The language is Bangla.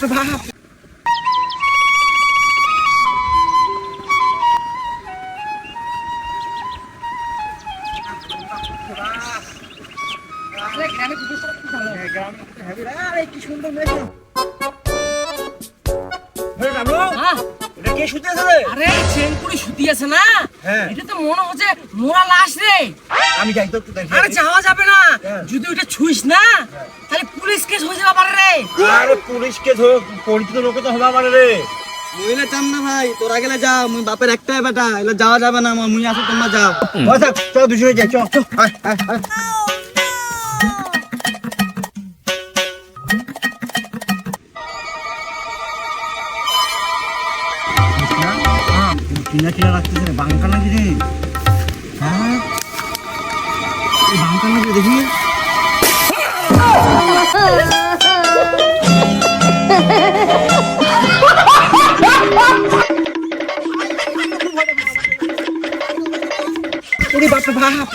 বাপরে বাপ। কি সুন্দর মেয়ে। কে শুতে আছে রে? আরে চেনপুরি শুতি আছে না? হ্যাঁ। এটা তো মনে হচ্ছে মোরা লাশ রে। আমি যাই তো একটু দেখি। আরে যাওয়া যাবে না, হ্যাঁ। যদি ওটা ছুঁইস না তাহলে পুলিশ কেস হয়ে যাবে পারে রে। আরে পুলিশকে ধর, পরিচিত লোক তো হবা পারে রে। মুইলে চাম না ভাই, তোরা গেলে যাও, মুই বাপের একটাই বেটা, এলে যাওয়া যাবে না, মুই আসো তোমরা যাও। আচ্ছা চল দুজনে যাই, চল চল। আয়, আয়, আয়। কিনা কিনা রাখতেছে রে, বাঙ্কা নাকি রে? হ্যাঁ এই বাঙ্কা নাকি দেখি। ওরে বাপরে বাপ।